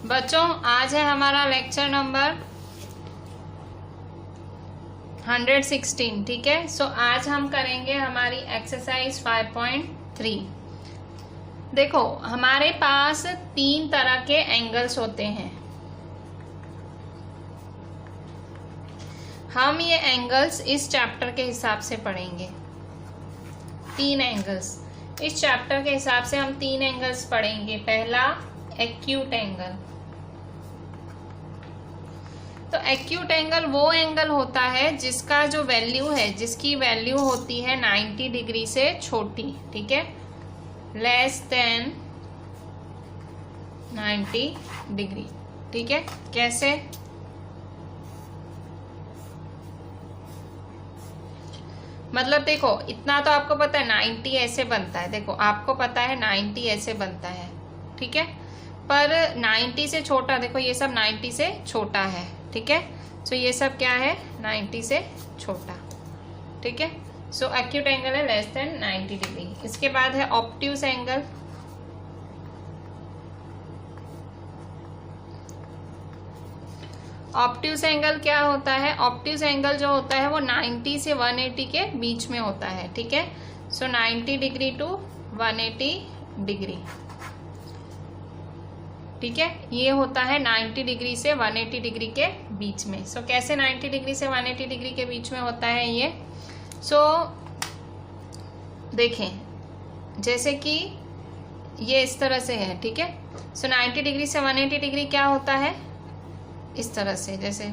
बच्चों आज है हमारा लेक्चर नंबर 116, ठीक है। सो आज हम करेंगे हमारी एक्सरसाइज 5.3। देखो हमारे पास 3 तरह के एंगल्स होते हैं। हम ये एंगल्स इस चैप्टर के हिसाब से पढ़ेंगे। 3 एंगल्स इस चैप्टर के हिसाब से हम 3 एंगल्स पढ़ेंगे। पहला एक्यूट एंगल। तो एक्यूट एंगल वो एंगल होता है जिसका जो वैल्यू है, जिसकी वैल्यू होती है 90 डिग्री से छोटी, ठीक है, लेस देन 90 डिग्री, ठीक है। कैसे? मतलब देखो इतना तो आपको पता है 90 ऐसे बनता है। देखो आपको पता है 90 ऐसे बनता है, ठीक है, पर 90 से छोटा, देखो ये सब 90 से छोटा है, ठीक है। सो ये सब क्या है? 90 से छोटा, ठीक है। सो एक्यूट एंगल है लेस देन 90 डिग्री। इसके बाद है ऑब्ट्यूज एंगल। ऑब्ट्यूज एंगल क्या होता है? ऑब्ट्यूज एंगल जो होता है वो 90 से 180 के बीच में होता है, ठीक है। सो 90 डिग्री टू 180 डिग्री, ठीक है। ये होता है 90 डिग्री से 180 डिग्री के बीच में। सो कैसे 90 डिग्री से 180 डिग्री के बीच में होता है ये? सो देखें, जैसे कि ये इस तरह से है, ठीक है। सो 90 डिग्री से 180 डिग्री क्या होता है? इस तरह से, जैसे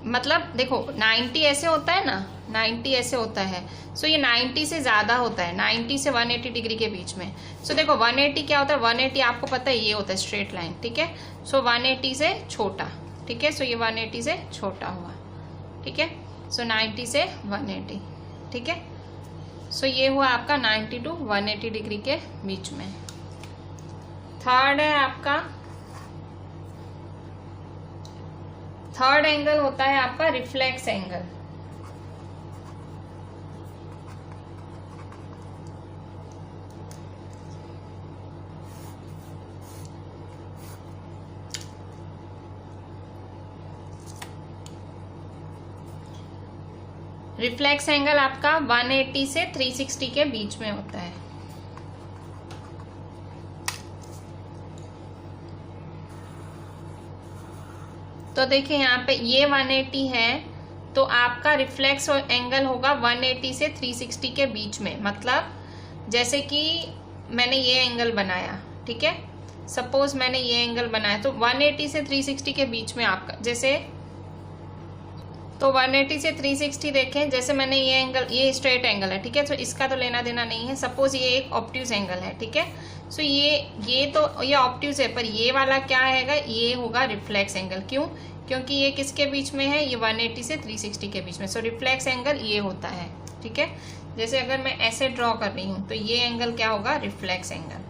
मतलब देखो 90 ऐसे होता है ना, 90 ऐसे होता है। सो ये 90 से ज्यादा होता है, 90 से 180 डिग्री के बीच में। सो देखो 180 क्या होता है? 180 आपको पता है ये होता है स्ट्रेट लाइन, ठीक है। सो 180 से छोटा, ठीक है। सो ये 180 से छोटा हुआ, ठीक है। सो 90 से 180, ठीक है। सो ये हुआ आपका 90 टू 180 डिग्री के बीच में। थर्ड है आपका, थर्ड एंगल होता है आपका रिफ्लेक्स एंगल। रिफ्लेक्स एंगल आपका 180 से 360 के बीच में होता है। तो देखिए यहाँ पे ये 180 है, तो आपका रिफ्लेक्स एंगल होगा 180 से 360 के बीच में। मतलब जैसे कि मैंने ये एंगल बनाया, ठीक है, सपोज मैंने ये एंगल बनाया, तो 180 से 360 के बीच में आपका, जैसे तो 180 से 360 देखें, जैसे मैंने ये एंगल, ये स्ट्रेट एंगल है, ठीक है, तो इसका तो लेना देना नहीं है। सपोज ये एक ऑब्ट्यूज एंगल है, ठीक है। सो ये तो ये ऑब्ट्यूज है, पर ये वाला क्या है? ये होगा रिफ्लेक्स एंगल। क्यों? क्योंकि ये किसके बीच में है? ये 180 से 360 के बीच में। सो रिफ्लेक्स एंगल ये होता है, ठीक है। जैसे अगर मैं ऐसे ड्रॉ कर रही हूँ तो ये एंगल क्या होगा? रिफ्लेक्स एंगल,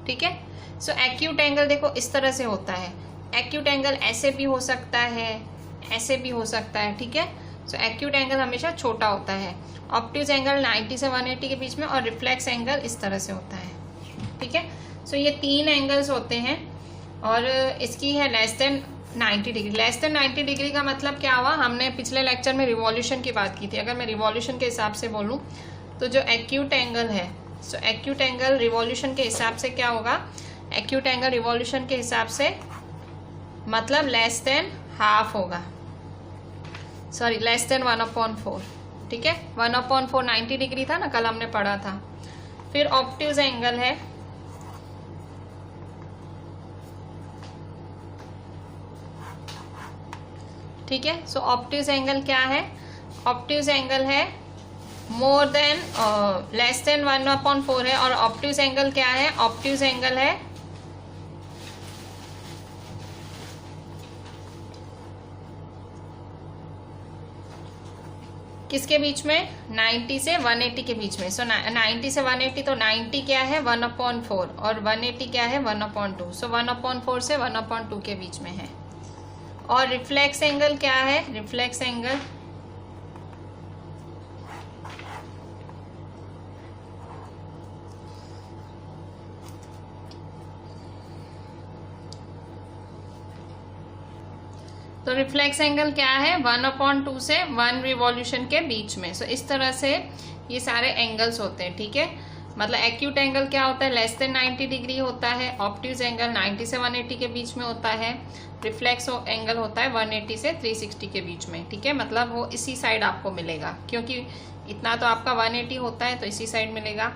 ठीक है। सो एक्यूट एंगल देखो इस तरह से होता है। एक्यूट एंगल ऐसे भी हो सकता है, ऐसे भी हो सकता है, ठीक है। सो एक्यूट एंगल हमेशा छोटा होता है। ऑब्ट्यूज एंगल 90 से 180 के बीच में, और रिफ्लेक्स एंगल इस तरह से होता है, ठीक है। सो ये 3 एंगल्स होते हैं, और इसकी है less than 90 degree. Less than 90 degree का मतलब क्या हुआ? हमने पिछले लेक्चर में रिवॉल्यूशन की बात की थी। अगर मैं रिवॉल्यूशन के हिसाब से बोलूँ तो जो एक्यूट एंगल है, सो एक्यूट एंगल रिवॉल्यूशन के हिसाब से क्या होगा? एक्यूट एंगल रिवॉल्यूशन के हिसाब से मतलब लेस देन हाफ होगा, सॉरी लेस देन 1/4, ठीक है। 1/4 90 डिग्री था ना, कल हमने पढ़ा था। फिर ऑब्ट्यूज एंगल है, ठीक है। सो ऑब्ट्यूज एंगल क्या है? ऑब्ट्यूज एंगल है मोर देन लेस देन 1/4 है। और ऑब्ट्यूज एंगल क्या है? ऑब्ट्यूज एंगल है किसके बीच में? 90 से 180 के बीच में। सो 90 से 180, तो 90 क्या है? 1/4, और 180 क्या है? 1/2। सो 1/4 से 1/2 के बीच में है। और रिफ्लेक्स एंगल क्या है? रिफ्लेक्स एंगल तो रिफ्लेक्स एंगल क्या है, 1/2 से 1 रिवॉल्यूशन के बीच में। सो इस तरह से ये सारे एंगल्स होते हैं, ठीक है। मतलब एक्यूट एंगल क्या होता है, लेस देन 90 डिग्री होता है। ऑब्ट्यूज एंगल 90 से 180 के बीच में होता है। रिफ्लेक्स एंगल होता है 180 से 360 के बीच में, ठीक है। मतलब वो इसी साइड आपको मिलेगा, क्योंकि इतना तो आपका 180 होता है तो इसी साइड मिलेगा।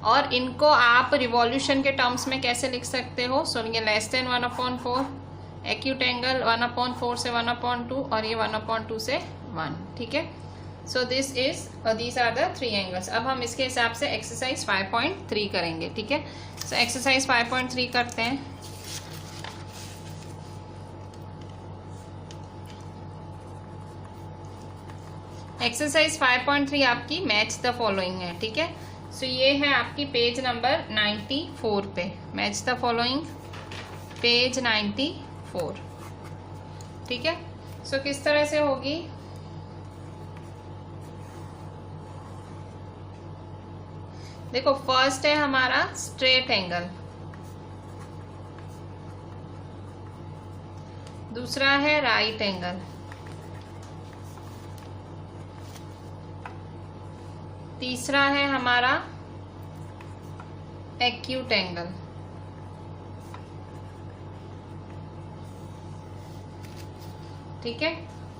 और इनको आप रिवॉल्यूशन के टर्म्स में कैसे लिख सकते हो, सो ये लेस देन 1/4, एक्यूट एंगल 1/4 से 1/2 और ये 1/2 से 1, ठीक है। सो these are the 3 एंगल्स। अब हम इसके हिसाब से एक्सरसाइज 5.3 करेंगे, ठीक है। सो एक्सरसाइज 5.3 करते हैं। एक्सरसाइज 5.3 आपकी मैच द फॉलोइंग है, ठीक है। सो ये है आपकी पेज नंबर 94 पे, मैच द फॉलोइंग पेज 94, ठीक है। सो किस तरह से होगी, देखो फर्स्ट है हमारा स्ट्रेट एंगल, दूसरा है राइट एंगल, तीसरा है हमारा एक्यूट एंगल, ठीक है।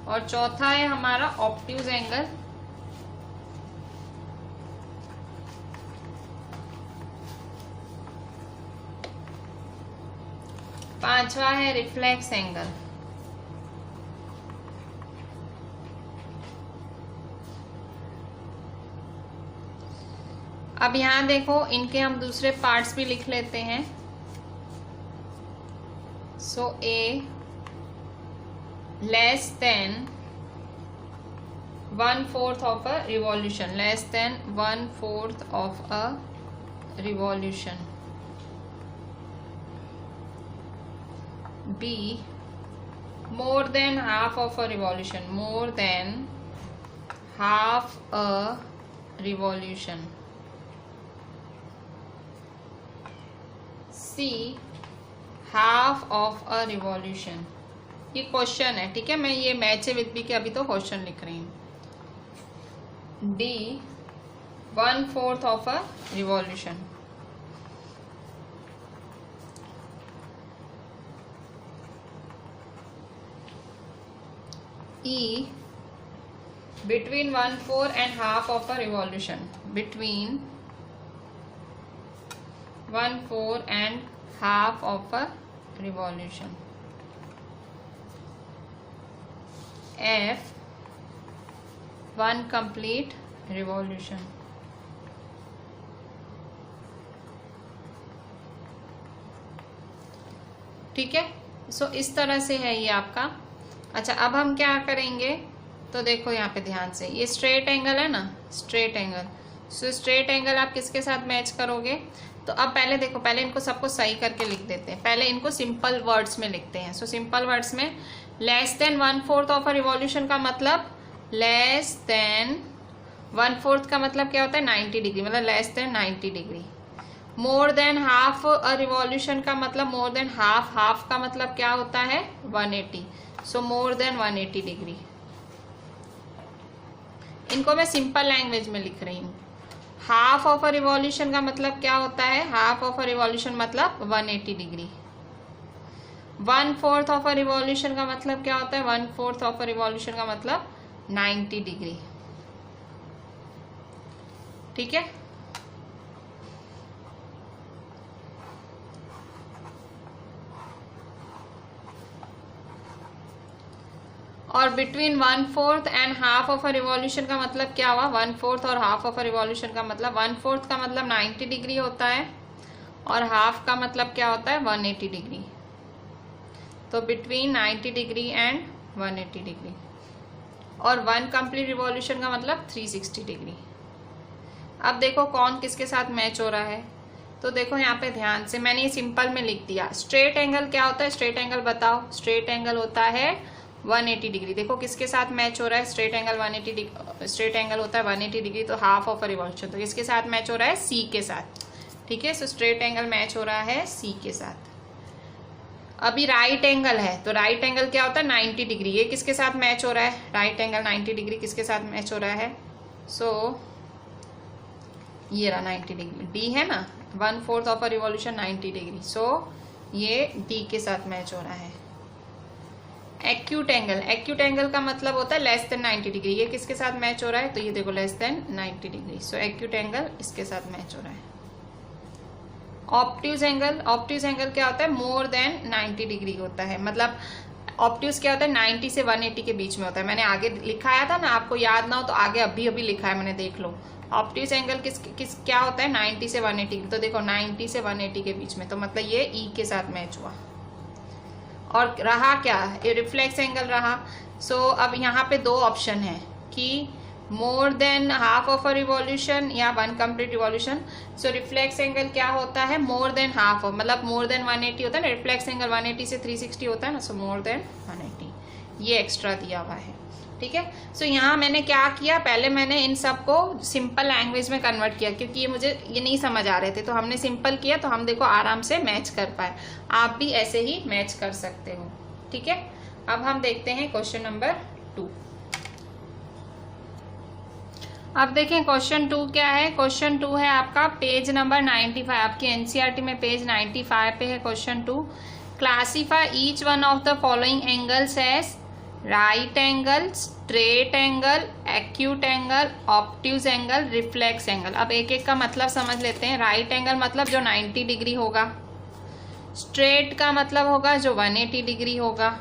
और चौथा है हमारा ऑब्ट्यूज एंगल, पांचवा है रिफ्लेक्स एंगल, अब यहां देखो इनके हम दूसरे पार्ट्स भी लिख लेते हैं। So a less than 1/4 of a revolution, less than 1/4 of a revolution. B more than half of a revolution, more than half a revolution. C half of a revolution। ये क्वेश्चन है, ठीक है। मैं ये मैच है with B के अभी तो क्वेश्चन लिख रही हूँ। D 1/4 of a revolution. E between 1/4 and half of a revolution, between 1/4 and half of a revolution. F 1 complete revolution, ठीक है। सो इस तरह से है ये आपका। अच्छा अब हम क्या करेंगे, तो देखो यहाँ पे ध्यान से, ये स्ट्रेट एंगल है ना, straight angle. So straight angle आप किसके साथ मैच करोगे, तो अब पहले देखो, पहले इनको सबको सही करके लिख देते हैं। पहले इनको सिंपल वर्ड्स में लिखते हैं। सो सिंपल वर्ड्स में less than 1/4 of a revolution का मतलब, लेस देन 1/4 का मतलब क्या होता है, 90 डिग्री, मतलब less than 90 degree. More than half a revolution का मतलब मोर देन हाफ, हाफ का मतलब क्या होता है 180। सो मोर देन 180 डिग्री। इनको मैं सिंपल लैंग्वेज में लिख रही हूँ। हाफ ऑफ अ रिवॉल्यूशन का मतलब क्या होता है, हाफ ऑफ अ रिवॉल्यूशन मतलब 180 डिग्री। 1/4 ऑफ अ रिवॉल्यूशन का मतलब क्या होता है, 1/4 ऑफ अ रिवॉल्यूशन का मतलब 90 डिग्री, ठीक है। और between 1/4 and half of a revolution का मतलब क्या हुआ, 1/4 और हाफ ऑफ अ रिवॉल्यूशन का मतलब, 1/4 का मतलब 90 डिग्री होता है और हाफ का मतलब क्या होता है 180 डिग्री। तो बिटवीन 90 डिग्री एंड 180 डिग्री। और 1 कंप्लीट रिवॉल्यूशन का मतलब 360 डिग्री। अब देखो कौन किसके साथ मैच हो रहा है, तो देखो यहाँ पे ध्यान से, मैंने ये सिंपल में लिख दिया। स्ट्रेट एंगल क्या होता है, स्ट्रेट एंगल बताओ, स्ट्रेट एंगल होता है 180 डिग्री। देखो किसके साथ मैच हो रहा है, straight angle 180 degree, straight angle होता है 180 डिग्री, तो हाफ ऑफ अ रिवॉल्यूशन। तो किसके साथ मैच हो रहा है, सी के साथ, ठीक है। सो स्ट्रेट एंगल मैच हो रहा है सी के साथ। अभी राइट एंगल है, तो राइट एंगल क्या होता है 90 डिग्री। ये किसके साथ मैच हो रहा है, राइट एंगल 90 डिग्री किसके साथ मैच हो रहा है, सो ये रहा 90 डिग्री, डी है ना, 1/4 ऑफ अ रिवॉल्यूशन 90 डिग्री, सो ये डी के साथ मैच हो रहा है। एक्यूट एंगल, एक्यूट एंगल का मतलब होता है लेस देन 90 डिग्री। ये किसके साथ मैच हो रहा है, तो ये देखो लेस देन 90 डिग्री, सो एक्यूट एंगल इसके साथ मैच हो रहा है। ऑब्ट्यूज एंगल, ऑब्ट्यूज एंगल क्या होता है, मोर देन 90 डिग्री होता है। मतलब ऑब्ट्यूज क्या होता है 90 से 180 के बीच में होता है। मैंने आगे लिखाया था ना, आपको याद ना हो तो आगे अभी अभी लिखा है मैंने, देख लो। ऑब्ट्यूज एंगल किस क्या होता है 90 से 180, तो देखो 90 से 180 के बीच में, तो मतलब ये ई के साथ मैच हुआ। और रहा क्या, ये रिफ्लेक्स एंगल रहा। सो अब यहाँ पे दो ऑप्शन है कि more than half of a revolution या 1 कंप्लीट रिवॉल्यूशन। सो रिफ्लेक्स एंगल क्या होता है, मोर देन हाफ, मतलब मोर देन 180 होता है ना, रिफ्लेक्स एंगल 180 से 360 होता है ना, सो मोर देन 180 ये एक्स्ट्रा दिया हुआ है, ठीक है। सो यहाँ मैंने क्या किया, पहले मैंने इन सबको सिंपल लैंग्वेज में कन्वर्ट किया, क्योंकि ये नहीं समझ आ रहे थे, तो हमने सिंपल किया, तो हम देखो आराम से मैच कर पाए। आप भी ऐसे ही मैच कर सकते हो, ठीक है। अब हम देखते हैं क्वेश्चन नंबर 2। अब देखें क्वेश्चन 2 क्या है। क्वेश्चन 2 है आपका पेज नंबर 95, आपकी एनसीईआरटी में पेज 95 पे है question 2। Classify each one of the following angles as right angle, straight angle, acute angle, obtuse angle, reflex angle. अब एक एक का मतलब समझ लेते हैं। राइट एंगल मतलब जो 90 डिग्री होगा, स्ट्रेट का मतलब होगा जो 180 डिग्री होगा,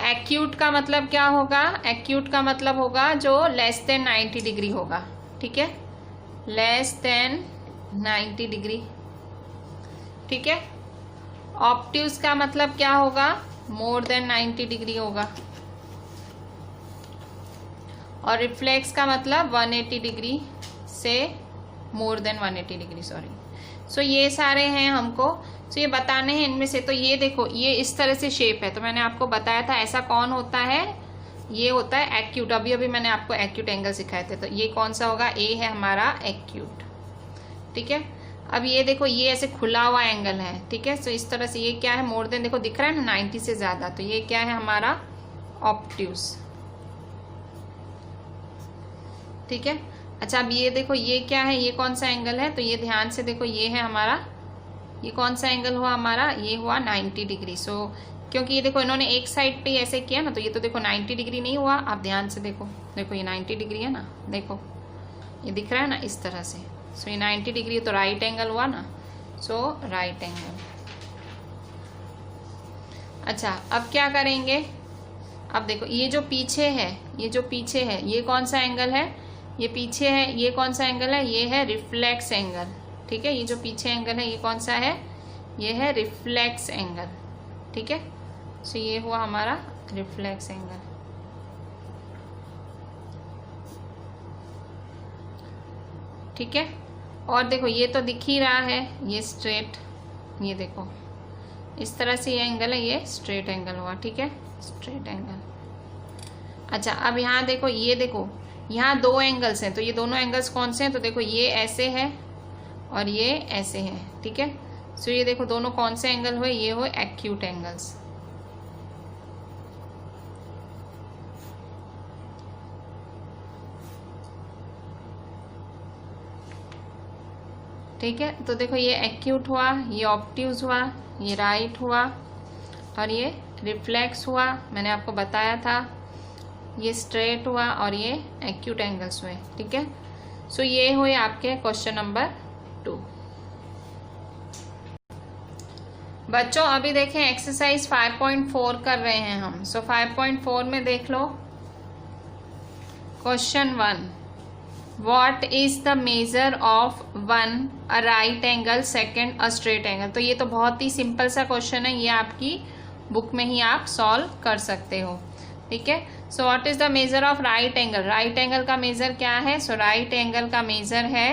एक्यूट का मतलब क्या होगा, एक्यूट का मतलब होगा जो लेस देन 90 डिग्री होगा, ठीक है, लेस देन 90 डिग्री, ठीक है। ऑब्ट्यूज का मतलब क्या होगा, मोर देन 90 डिग्री होगा, और रिफ्लेक्स का मतलब 180 डिग्री से मोर देन 180 डिग्री, सॉरी। सो ये सारे हैं हमको, सो ये बताने हैं इनमें से। तो ये देखो ये इस तरह से शेप है, तो मैंने आपको बताया था ऐसा कौन होता है, ये होता है एक्यूट। अभी अभी मैंने आपको एक्यूट एंगल सिखाए थे, तो ये कौन सा होगा, ए है हमारा एक्यूट, ठीक है। अब ये देखो ये ऐसे खुला हुआ एंगल है, ठीक है। सो इस तरह से ये क्या है, मोर देन, देखो दिख रहा है ना 90 से ज्यादा, तो ये क्या है हमारा ऑब्ट्यूज, ठीक है। अच्छा अब ये देखो ये क्या है, ये कौन सा एंगल है, तो ये ध्यान से देखो ये है हमारा, ये कौन सा एंगल हुआ हमारा, ये हुआ 90 डिग्री। सो क्योंकि ये देखो इन्होंने एक साइड पे ऐसे किया ना, तो ये तो देखो 90 डिग्री नहीं हुआ। आप ध्यान से देखो, देखो ये 90 डिग्री है ना, देखो ये दिख रहा है ना इस तरह से। सो ये 90 डिग्री तो राइट एंगल हुआ ना, सो राइट एंगल। अच्छा अब क्या करेंगे, अब देखो ये जो पीछे है, ये जो पीछे है ये कौन सा एंगल है, ये पीछे है, ये कौन सा एंगल है, ये है रिफ्लेक्स एंगल, ठीक है। ये जो पीछे एंगल है ये कौन सा है, ये है रिफ्लेक्स एंगल, ठीक है। सो ये हुआ हमारा रिफ्लेक्स एंगल, ठीक है। और देखो ये तो दिख ही रहा है, ये स्ट्रेट, ये देखो इस तरह से ये एंगल है, ये स्ट्रेट एंगल हुआ, ठीक है, स्ट्रेट एंगल। अच्छा अब यहाँ देखो, ये देखो यहाँ दो एंगल्स हैं, तो ये दोनों एंगल्स कौन से हैं, तो देखो ये ऐसे है और ये ऐसे है, ठीक है। सो ये देखो दोनों कौन से एंगल हुए, ये हुए एक्यूट एंगल्स, ठीक है। तो देखो ये एक्यूट हुआ, ये ऑब्ट्यूज हुआ, ये राइट हुआ और ये रिफ्लेक्स हुआ, मैंने आपको बताया था। ये स्ट्रेट हुआ और ये एक्यूट एंगल्स हुए, ठीक है। सो ये हुए आपके क्वेश्चन नंबर 2। बच्चों अभी देखें एक्सरसाइज 5.4 कर रहे हैं हम। सो 5.4 में देख लो question 1, what is the measure of 1 a right angle, second a straight angle. तो ये तो बहुत ही सिंपल सा क्वेश्चन है, ये आपकी बुक में ही आप सॉल्व कर सकते हो, ठीक है। So what is the measure of right angle, right angle का मेजर क्या है, सो राइट एंगल का मेजर है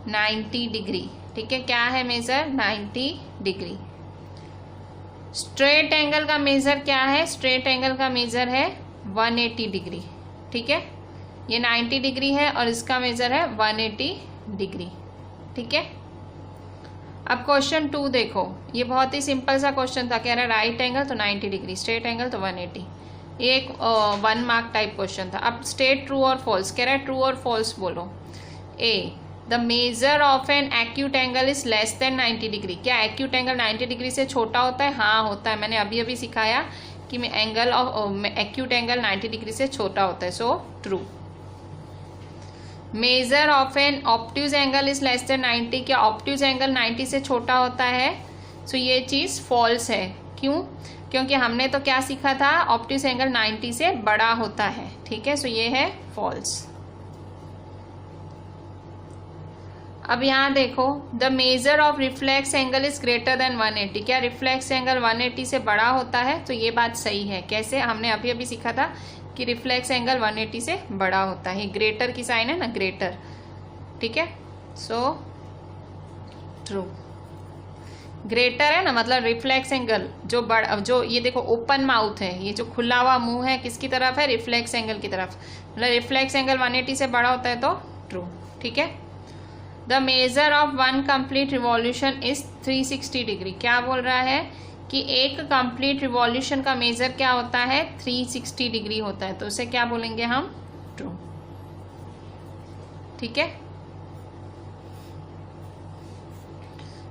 90 डिग्री, ठीक है। क्या है मेजर, 90 डिग्री। स्ट्रेट एंगल का मेजर क्या है, स्ट्रेट एंगल का मेजर है 180 डिग्री, ठीक है। ये 90 डिग्री है और इसका मेजर है 180 डिग्री, ठीक है। अब क्वेश्चन 2 देखो, ये बहुत ही सिंपल सा क्वेश्चन था। कह रहा है राइट एंगल तो 90 डिग्री, स्ट्रेट एंगल तो 180। ये एक 1 मार्क टाइप क्वेश्चन था। अब स्टेट ट्रू और फॉल्स, कह रहा है ट्रू और फॉल्स बोलो। A, the measure of an acute angle is less than 90 degree. क्या एक्यूट एंगल 90 डिग्री से छोटा होता है? हाँ होता है, मैंने अभी अभी सिखाया कि angle of acute angle 90 degree से छोटा होता है, so true. Measure of an obtuse angle is less than 90। क्या ऑब्ट्यूज एंगल 90 से छोटा होता है? सो ये चीज फॉल्स है। क्यों? क्योंकि हमने तो क्या सीखा था, ऑब्ट्यूज एंगल 90 से बड़ा होता है। ठीक है, सो ये है फॉल्स। अब यहाँ देखो, the measure of reflex angle is greater then 180। क्या रिफ्लेक्स एंगल 180 से बड़ा होता है? तो ये बात सही है। कैसे? हमने अभी अभी सीखा था कि रिफ्लेक्स एंगल 180 से बड़ा होता है। ग्रेटर की साइन है ना, ग्रेटर। ठीक है, सो ट्रू। ग्रेटर है ना, मतलब रिफ्लेक्स एंगल जो बड़ा, जो ये देखो ओपन माउथ है, ये जो खुला हुआ मुंह है किसकी तरफ है? रिफ्लेक्स एंगल की तरफ। मतलब रिफ्लेक्स एंगल 180 से बड़ा होता है तो ट्रू। ठीक है। The measure of 1 complete revolution is 360 degree. क्या बोल रहा है कि एक कंप्लीट रिवॉल्यूशन का मेजर क्या होता है? 360 डिग्री होता है। तो उसे क्या बोलेंगे हम? ट्रू। ठीक है,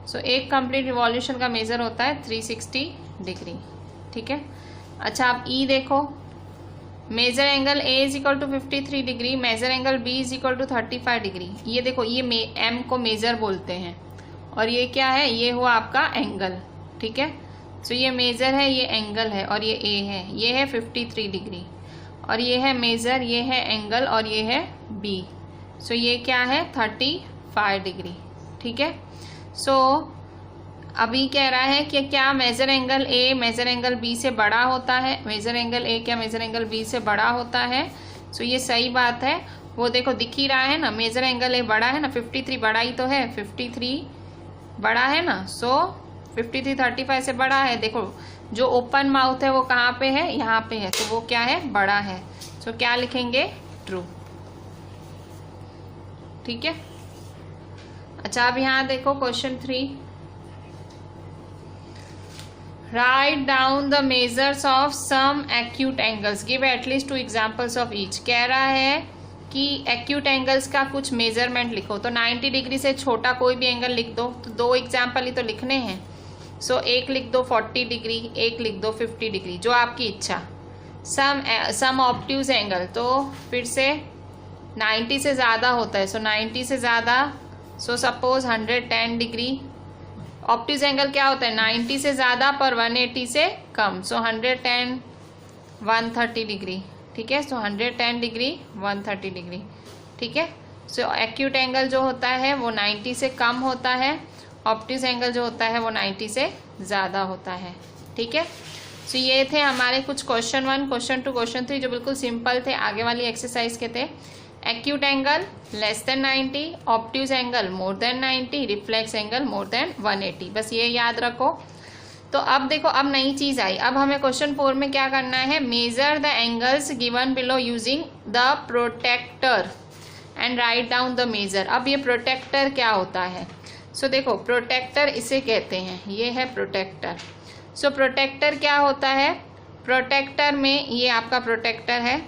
सो एक कंप्लीट रिवॉल्यूशन का मेजर होता है 360 डिग्री। ठीक है। अच्छा, अब ई देखो, measure angle A is equal to 53 degree, measure angle B is equal to 35 degree. ये देखो, ये एम को मेजर बोलते हैं और ये क्या है? ये हुआ आपका एंगल। ठीक है, सो ये मेजर है, ये एंगल है और ये ए है। ये है 53 डिग्री और ये है मेजर, ये है एंगल और ये है बी। सो ये क्या है? 35 डिग्री। ठीक है, सो अभी कह रहा है कि क्या measure angle A measure angle B से बड़ा होता है? मेजर एंगल ए क्या मेजर एंगल बी से बड़ा होता है? सो ये सही बात है। वो देखो दिख ही रहा है ना, मेजर एंगल ए बड़ा है ना, 53 बड़ा ही तो है, 53 बड़ा है ना। सो 53 35 से बड़ा है। देखो जो ओपन माउथ है वो कहाँ पे है? यहाँ पे है, तो वो क्या है? बड़ा है। सो क्या लिखेंगे? ट्रू। ठीक है। अच्छा, अब यहाँ देखो question 3, write down the measures of some acute angles, give at least 2 examples of each. कह रहा है कि एक्यूट एंगल्स का कुछ मेजरमेंट लिखो। तो 90 डिग्री से छोटा कोई भी एंगल लिख दो। तो 2 एग्जाम्पल ही तो लिखने हैं। सो एक लिख दो 40 डिग्री, एक लिख दो 50 डिग्री, जो आपकी इच्छा। सम ऑब्ट्यूज एंगल, तो फिर से 90 से ज़्यादा होता है। सो 90 से ज़्यादा, so suppose 110 degree. Obtuse angle क्या होता है? 90 से ज़्यादा पर 180 से कम। सो 110 130 डिग्री। ठीक है, सो 110 डिग्री 130 डिग्री। ठीक है, सो एक्यूट एंगल जो होता है वो 90 से कम होता है, ऑब्ट्यूज एंगल जो होता है वो 90 से ज़्यादा होता है। ठीक है, सो ये थे हमारे कुछ क्वेश्चन 1, क्वेश्चन 2, क्वेश्चन 3 जो बिल्कुल सिंपल थे, आगे वाली एक्सरसाइज के थे। Acute angle less than 90, obtuse angle more than 90, reflex angle more than 180। बस ये याद रखो। तो अब देखो, अब नई चीज आई। अब हमें क्वेश्चन 4 में क्या करना है? Measure the angles given below using the protractor and write down the measure. अब ये प्रोटेक्टर क्या होता है? सो देखो, प्रोटेक्टर इसे कहते हैं, ये है प्रोटेक्टर। सो प्रोटेक्टर क्या होता है? प्रोटेक्टर में ये आपका प्रोटेक्टर है।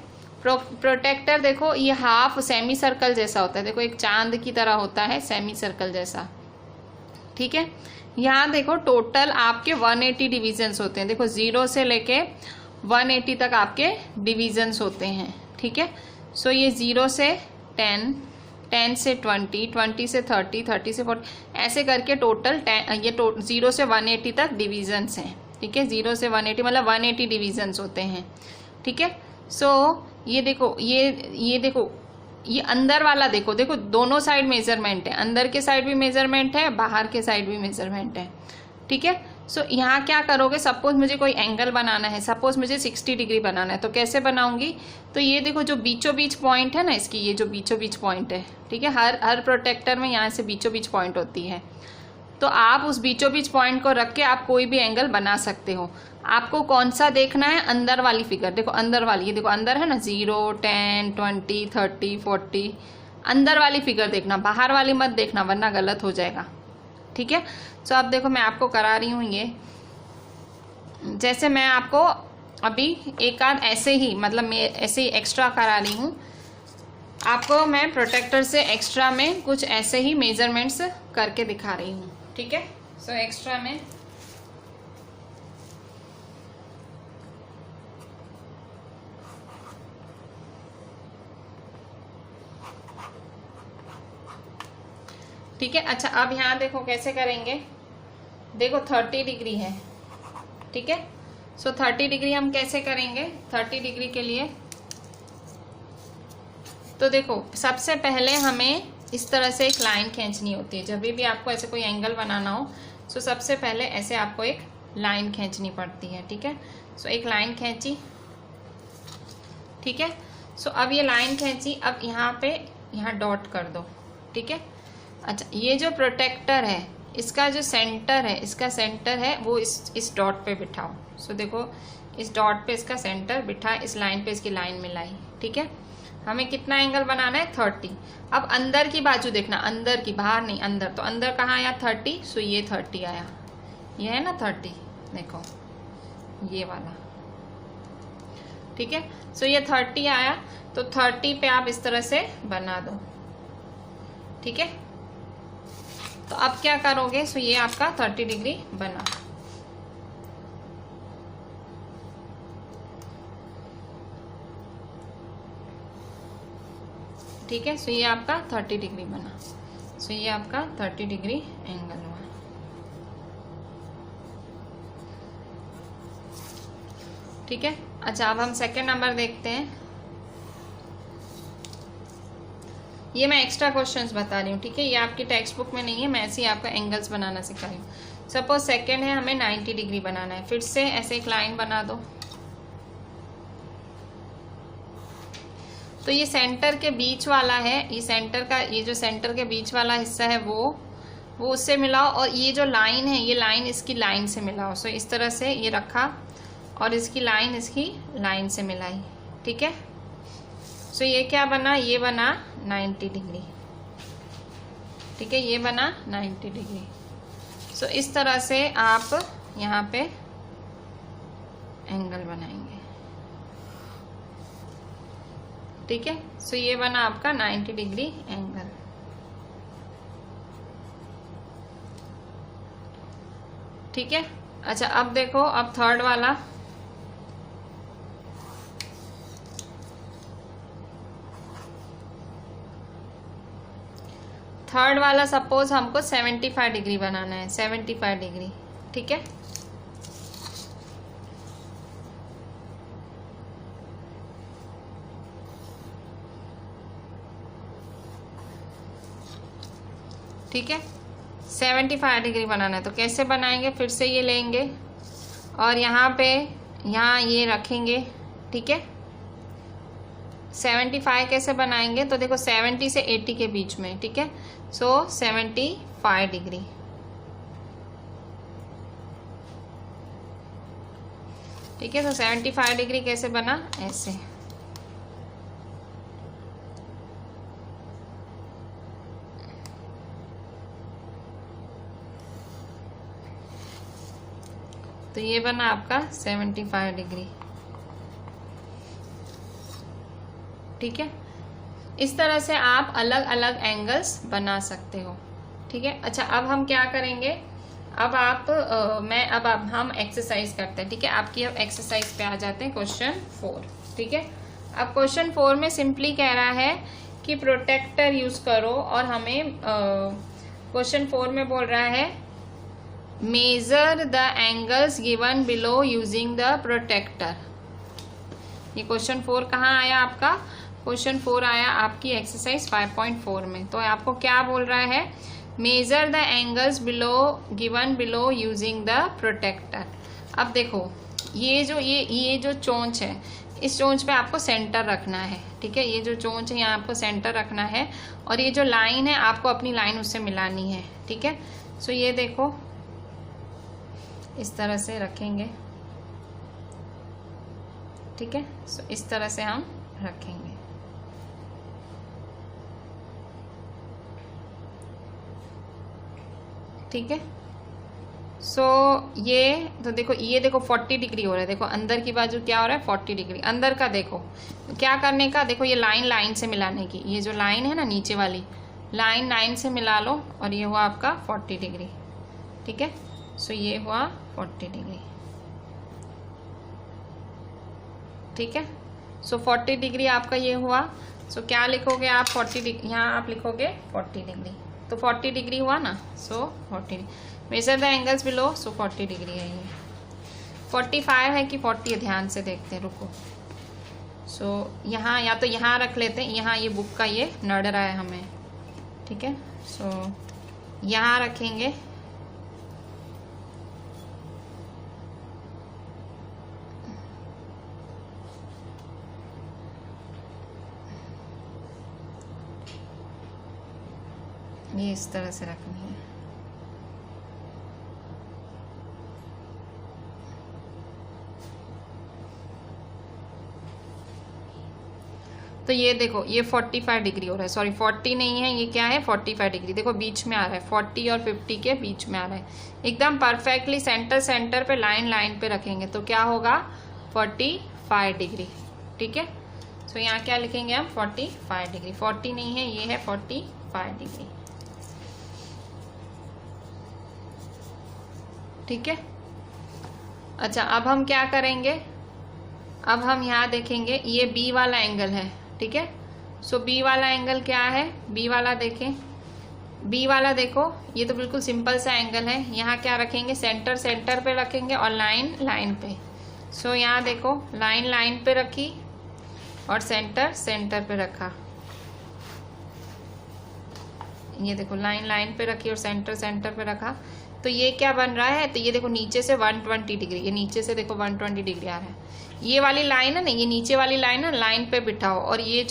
प्रोटेक्टर देखो, ये हाफ सेमी सर्कल जैसा होता है। देखो एक चांद की तरह होता है, सेमी सर्कल जैसा। ठीक है, यहाँ देखो टोटल आपके 180 डिविजन्स होते हैं। देखो 0 से लेके 180 तक आपके डिविजन्स होते हैं। ठीक है, सो ये 0 से 10, 10 से 20, 20 से 30, 30 से 40, ऐसे करके टोटल 0 से 180 तक डिविजन्स हैं। ठीक है, 0 से 180 मतलब 180 डिविजन्स होते हैं। ठीक है, सो ये देखो, ये देखो, ये अंदर वाला देखो, देखो दोनों साइड मेजरमेंट है, अंदर के साइड भी मेजरमेंट है, बाहर के साइड भी मेजरमेंट है। ठीक है, सो यहाँ क्या करोगे? सपोज मुझे कोई एंगल बनाना है, सपोज मुझे 60 डिग्री बनाना है, तो कैसे बनाऊंगी? तो ये देखो जो बीचों बीच पॉइंट है ना इसकी, ये जो बीचों बीच पॉइंट है, ठीक है, हर प्रोटेक्टर में यहाँ से बीचों बीच पॉइंट होती है। तो आप उस बीचों बीच पॉइंट को रख के आप कोई भी एंगल बना सकते हो। आपको कौन सा देखना है? अंदर वाली फिगर। देखो अंदर वाली, ये देखो अंदर है ना, 0, 10, 20, 30, 40, अंदर वाली फिगर देखना, बाहर वाली मत देखना वरना गलत हो जाएगा। ठीक है। सो अब देखो मैं आपको करा रही हूँ ये, जैसे मैं आपको अभी एक आध ऐसे ही मतलब मैं ऐसे ही एक्स्ट्रा करा रही हूँ, आपको मैं प्रोटेक्टर से एक्स्ट्रा में कुछ ऐसे ही मेजरमेंट्स करके दिखा रही हूँ, ठीक है। सो एक्स्ट्रा में ठीक है। अच्छा अब यहाँ देखो कैसे करेंगे, देखो 30 डिग्री है, ठीक है। सो 30 डिग्री हम कैसे करेंगे, 30 डिग्री के लिए तो देखो सबसे पहले हमें इस तरह से एक लाइन खींचनी होती है। जब भी आपको ऐसे कोई एंगल बनाना हो सो सबसे पहले ऐसे आपको एक लाइन खींचनी पड़ती है, ठीक है। सो एक लाइन खींची, ठीक है। सो अब ये लाइन खींची, अब यहाँ पे यहाँ डॉट कर दो, ठीक है। अच्छा ये जो प्रोटेक्टर है इसका जो सेंटर है, इसका सेंटर है वो इस डॉट पे बिठाओ। सो देखो इस डॉट पे इसका सेंटर बिठा, इस लाइन पे इसकी लाइन मिलाई, ठीक है। हमें कितना एंगल बनाना है 30। अब अंदर की बाजू देखना, अंदर की, बाहर नहीं अंदर, तो अंदर कहाँ आया 30। सो ये 30 आया, ये है ना 30, देखो ये वाला, ठीक है। सो ये 30 आया, तो 30 पे आप इस तरह से बना दो, ठीक है। तो अब क्या करोगे, सो ये आपका 30 डिग्री बना, ठीक है। सो ये आपका 30 डिग्री बना, सो ये आपका 30 डिग्री एंगल हुआ, ठीक है। अच्छा अब हम सेकंड नंबर देखते हैं। ये मैं एक्स्ट्रा क्वेश्चंस बता रही हूँ, ठीक है। ये आपकी टेक्स्ट बुक में नहीं है, मैं ऐसे ही आपको एंगल्स बनाना सिखा रही हूँ। सपोज सेकंड है, हमें 90 डिग्री बनाना है। फिर से ऐसे एक लाइन बना दो, तो ये सेंटर के बीच वाला है, ये सेंटर का, ये जो सेंटर के बीच वाला हिस्सा है वो उससे मिलाओ, और ये जो लाइन है ये लाइन इसकी लाइन से मिलाओ। सो इस तरह से ये रखा और इसकी लाइन से मिलाई, ठीक है। सो ये क्या बना, ये बना 90 डिग्री, ठीक है, ये बना 90 डिग्री। सो इस तरह से आप यहाँ पे एंगल बनाएंगे, ठीक है। सो ये बना आपका 90 डिग्री एंगल, ठीक है। अच्छा अब देखो, अब थर्ड वाला, सपोज हमको 75 डिग्री बनाना है, 75 डिग्री, ठीक है। ठीक है 75 डिग्री बनाना है, तो कैसे बनाएंगे, फिर से ये लेंगे और यहाँ पे यहाँ ये रखेंगे, ठीक है। 75 कैसे बनाएंगे, तो देखो 70 से 80 के बीच में, ठीक है। सो 75 डिग्री, ठीक है। तो 75 डिग्री कैसे बना, ऐसे, तो ये बना आपका 75 डिग्री, ठीक है। इस तरह से आप अलग अलग एंगल्स बना सकते हो, ठीक है। अच्छा अब हम क्या करेंगे, अब हम एक्सरसाइज करते हैं, ठीक है। आपकी अब एक्सरसाइज पे आ जाते हैं, क्वेश्चन 4, ठीक है। अब क्वेश्चन 4 में सिंपली कह रहा है कि प्रोटेक्टर यूज करो, और हमें क्वेश्चन 4 में बोल रहा है measure the angles given below using the protractor. ये क्वेश्चन 4 कहाँ आया आपका, क्वेश्चन 4 आया आपकी एक्सरसाइज 5.4 में। तो आपको क्या बोल रहा है, measure the angles given below using the protractor. अब देखो ये जो चोंच है, इस चोंच पे आपको सेंटर रखना है, ठीक है। ये जो चोंच है यहाँ आपको सेंटर रखना है, और ये जो लाइन है आपको अपनी लाइन उससे मिलानी है, ठीक है। सो ये देखो इस तरह से रखेंगे, ठीक है। सो इस तरह से हम रखेंगे, ठीक है। सो ये तो देखो, ये देखो 40 डिग्री हो रहा है। देखो अंदर की बाजू क्या हो रहा है, 40 डिग्री। अंदर का देखो क्या करने का, देखो ये लाइन लाइन से मिलाने की, ये जो लाइन है ना नीचे वाली लाइन लाइन से मिला लो, और ये हुआ आपका 40 डिग्री। ठीक है, सो ये हुआ 40 डिग्री। ठीक है, सो 40 डिग्री आपका ये हुआ। सो क्या लिखोगे आप, 40 डिग्री, यहाँ आप लिखोगे 40 डिग्री, तो 40 डिग्री हुआ ना। सो 40 major the angles below, so 40 degree है ये। 45 है कि 40 है, ध्यान से देखते हैं, रुको। सो यहाँ या तो यहाँ रख लेते हैं, यहाँ ये बुक का ये नड़ रहा है हमें। ठीक है, सो यहाँ रखेंगे। ये इस तरह से रखनी है। तो ये देखो ये 45 डिग्री हो रहा है, सॉरी 40 नहीं है, ये क्या है 45 डिग्री। देखो बीच में आ रहा है, 40 और 50 के बीच में आ रहा है, एकदम परफेक्टली सेंटर सेंटर पे लाइन लाइन पे रखेंगे तो क्या होगा 45 डिग्री। ठीक है, सो यहाँ क्या लिखेंगे हम 45 डिग्री। 40 नहीं है, ये है 45 डिग्री। ठीक है, अच्छा अब हम क्या करेंगे, अब हम यहाँ देखेंगे ये बी वाला एंगल है। ठीक है, सो बी वाला एंगल क्या है, बी वाला देखें, बी वाला देखो ये तो बिल्कुल सिंपल सा एंगल है। यहाँ क्या रखेंगे, सेंटर सेंटर पे रखेंगे और लाइन लाइन पे। सो यहाँ देखो लाइन लाइन पे रखी और सेंटर सेंटर पे रखा। ये देखो लाइन लाइन पे रखी और सेंटर सेंटर पे रखा, तो ये क्या बन रहा है, तो ये देखो नीचे से 120 डिग्री, ये नीचे से देखो 120 डिग्री आ रहा है। ये वाली लाइन है ना, ये नीचे वाली लाइन है, लाइन पे बिठाओ, और ये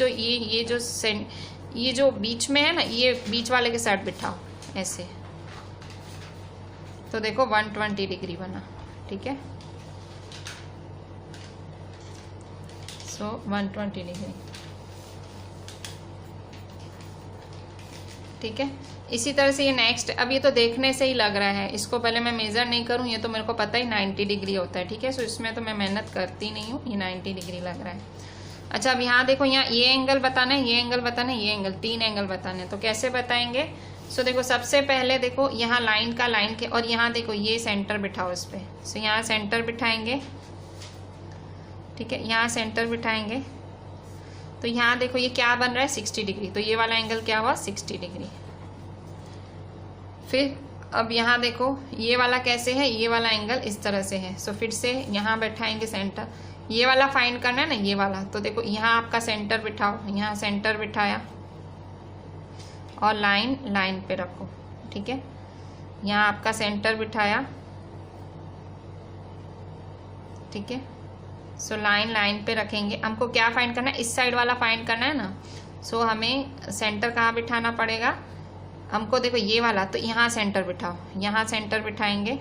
जो बीच में है ना, ये बीच वाले के साथ बिठाओ ऐसे, तो देखो 120 डिग्री बना। ठीक है, सो 120 डिग्री। ठीक है, इसी तरह से ये नेक्स्ट, अब ये तो देखने से ही लग रहा है, इसको पहले मैं मेजर नहीं करूं, ये तो मेरे को पता ही 90 डिग्री होता है। ठीक है, सो इसमें तो मैं मेहनत करती नहीं हूँ, ये 90 डिग्री लग रहा है। अच्छा अब यहाँ देखो, यहाँ ये एंगल बताना है, ये एंगल बताना है, ये एंगल, 3 एंगल बताने हैं, तो कैसे बताएंगे। सो देखो सबसे पहले देखो यहाँ लाइन का लाइन के, और यहाँ देखो ये सेंटर बिठाओ इस पर। सो यहाँ सेंटर बिठाएंगे। ठीक है, यहाँ सेंटर बिठाएंगे, तो यहाँ देखो ये क्या बन रहा है 60 डिग्री, तो ये वाला एंगल क्या हुआ 60 डिग्री। फिर अब यहाँ देखो ये वाला कैसे है, ये वाला एंगल इस तरह से है। सो फिर से यहाँ बैठाएंगे सेंटर, ये वाला फाइंड करना है ना, ये वाला, तो देखो यहाँ आपका सेंटर बिठाओ, यहाँ सेंटर बिठाया और लाइन लाइन पे रखो। ठीक है, यहाँ आपका सेंटर बिठाया। ठीक है, सो लाइन लाइन पे रखेंगे। हमको क्या फाइंड करना है, इस साइड वाला फाइंड करना है ना। सो हमें सेंटर कहाँ बिठाना पड़ेगा हमको, देखो ये वाला, तो यहाँ सेंटर बिठाओ, यहाँ सेंटर बिठाएंगे,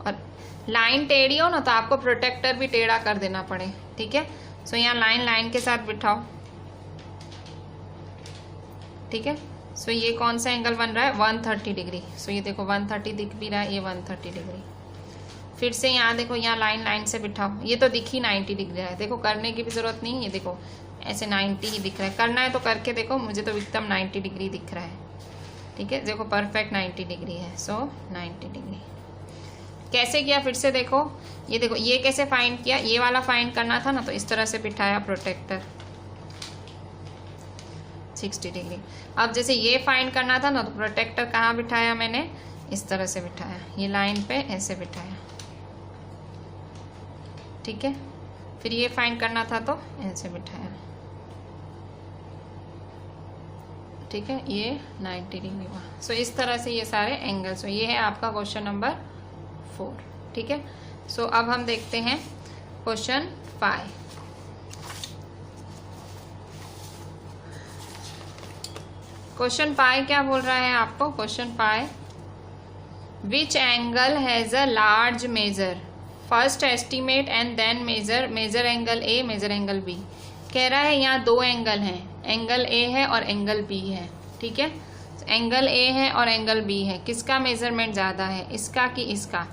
और लाइन टेढ़ी हो ना तो आपको प्रोटेक्टर भी टेढ़ा कर देना पड़े। ठीक है, सो यहाँ लाइन लाइन के साथ बिठाओ। ठीक है, सो ये कौन सा एंगल बन रहा है 130 डिग्री। सो ये देखो 130 दिख भी रहा है, ये 130 डिग्री। फिर से यहाँ देखो यहाँ लाइन लाइन से बिठाओ, ये तो दिख ही 90 डिग्री है। देखो करने की भी जरूरत नहीं है, ये देखो ऐसे 90 ही दिख रहा है, करना है तो करके देखो, मुझे तो एकदम 90 डिग्री दिख रहा है। ठीक है, देखो परफेक्ट 90 डिग्री है। सो 90 डिग्री कैसे किया, फिर से देखो, ये देखो ये कैसे फाइंड किया, ये वाला फाइंड करना था ना, तो इस तरह से बिठाया प्रोटेक्टर 60 डिग्री। अब जैसे ये फाइंड करना था ना, तो प्रोटेक्टर कहाँ बिठाया मैंने, इस तरह से बिठाया, ये लाइन पे ऐसे बिठाया। ठीक है, फिर ये फाइंड करना था तो ऐसे बिठाया। ठीक है, ये 90 डिग्री हुआ। सो इस तरह से ये सारे एंगल्स, ये है आपका क्वेश्चन नंबर 4। ठीक है, सो अब हम देखते हैं क्वेश्चन 5। क्वेश्चन 5 क्या बोल रहा है आपको, question 5, which angle has a large measure, first estimate and then measure, measure angle A, measure angle B. कह रहा है यहाँ 2 एंगल हैं, एंगल ए है और एंगल बी है। ठीक है, एंगल ए है और एंगल बी है, किसका मेजरमेंट ज़्यादा है, इसका कि इसका।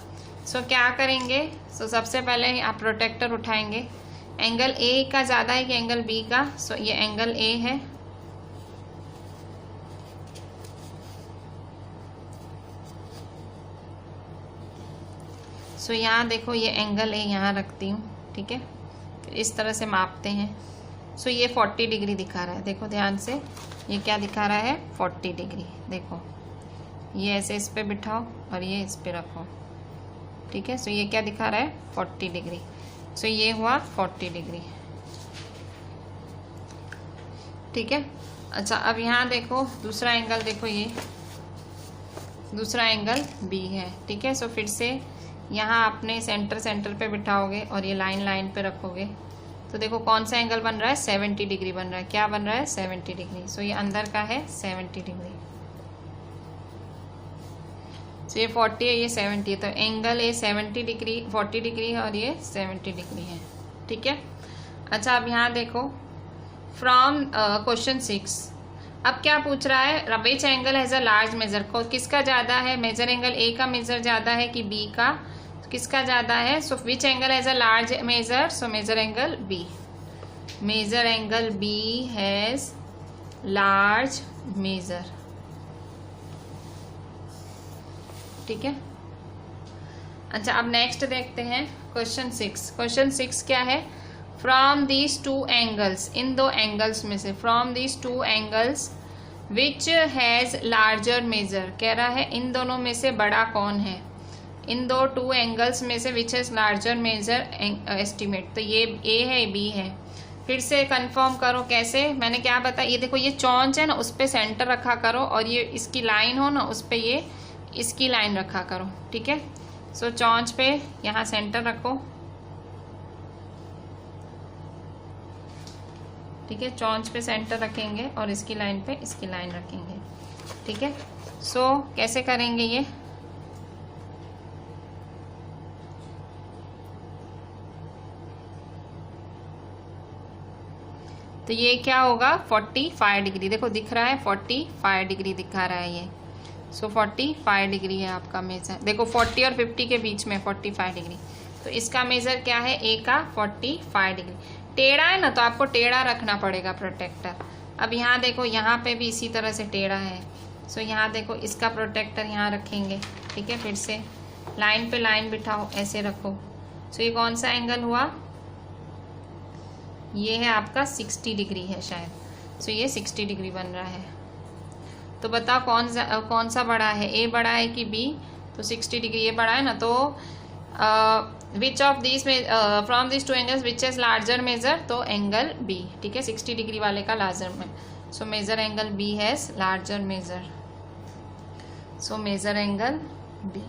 सो क्या करेंगे, सो सबसे पहले आप प्रोटेक्टर उठाएंगे, एंगल ए का ज़्यादा है कि एंगल बी का। सो ये एंगल ए है, सो यहाँ देखो ये एंगल ए यहाँ रखती हूँ, ठीक है। फिर इस तरह से मापते हैं। सो ये 40 डिग्री दिखा रहा है, देखो ध्यान से, ये क्या दिखा रहा है 40 डिग्री। देखो ये ऐसे इस पे बिठाओ और ये इस पे रखो, ठीक है। सो ये क्या दिखा रहा है 40 डिग्री। सो ये हुआ 40 डिग्री, ठीक है। अच्छा अब यहाँ देखो दूसरा एंगल, देखो ये दूसरा एंगल बी है, ठीक है। सो फिर से यहाँ अपने सेंटर पे बिठाओगे और ये लाइन लाइन पे रखोगे, तो देखो कौन सा एंगल बन रहा है 70 डिग्री बन रहा है। क्या बन रहा है 70 डिग्री। सो ये अंदर का है 70 डिग्री। सो ये 40 है, ये 70 है, तो एंगल ए 70 डिग्री 40 डिग्री है और ये 70 डिग्री है, ठीक है। अच्छा अब यहाँ देखो फ्रॉम क्वेश्चन 6, अब क्या पूछ रहा है, which angle has a large measure, को किसका ज़्यादा है, मेजर एंगल ए का मेजर ज़्यादा है कि बी का, तो किसका ज़्यादा है। So which angle has a large measure, so measure angle B, measure angle B has large measure, ठीक है। अच्छा अब नेक्स्ट देखते हैं क्वेश्चन 6। क्वेश्चन 6 क्या है, फ्रॉम दीज टू एंगल्स, इन दो एंगल्स में से, from these two angles which has larger measure, कह रहा है इन दोनों में से बड़ा कौन है, इन दो टू एंगल्स में से which has larger measure estimate. तो ये ए है बी है, फिर से कंफर्म करो कैसे, मैंने क्या बताया, ये देखो ये चौंच है ना उस पर सेंटर रखा करो और ये इसकी लाइन हो ना उस पर ये इसकी लाइन रखा करो, ठीक है। सो चौंच पे यहाँ सेंटर रखो, ठीक है, चौंच पे सेंटर रखेंगे और इसकी लाइन पे इसकी लाइन रखेंगे, ठीक है। सो कैसे करेंगे ये, तो ये क्या होगा 45 डिग्री, देखो दिख रहा है 45 डिग्री दिखा रहा है ये। सो 45 डिग्री है आपका मेजर, देखो 40 और 50 के बीच में 45 डिग्री, तो इसका मेजर क्या है ए का 45 डिग्री। टेढ़ा है ना तो आपको टेढ़ा रखना पड़ेगा प्रोटेक्टर। अब यहाँ देखो यहाँ पे भी इसी तरह से टेढ़ा है, सो यहाँ देखो इसका प्रोटेक्टर यहाँ रखेंगे, ठीक है। फिर से लाइन पे लाइन बिठाओ, ऐसे रखो। सो ये कौन सा एंगल हुआ, ये है आपका 60 डिग्री है शायद। सो ये 60 डिग्री बन रहा है, तो बताओ कौन सा बड़ा है, ए बड़ा है कि बी। तो 60 डिग्री ये बड़ा है ना, तो which of this from this two angles which is larger measure, तो एंगल बी, ठीक है, 60 डिग्री वाले का लार्जर में। So measure angle B has larger measure, so measure angle B.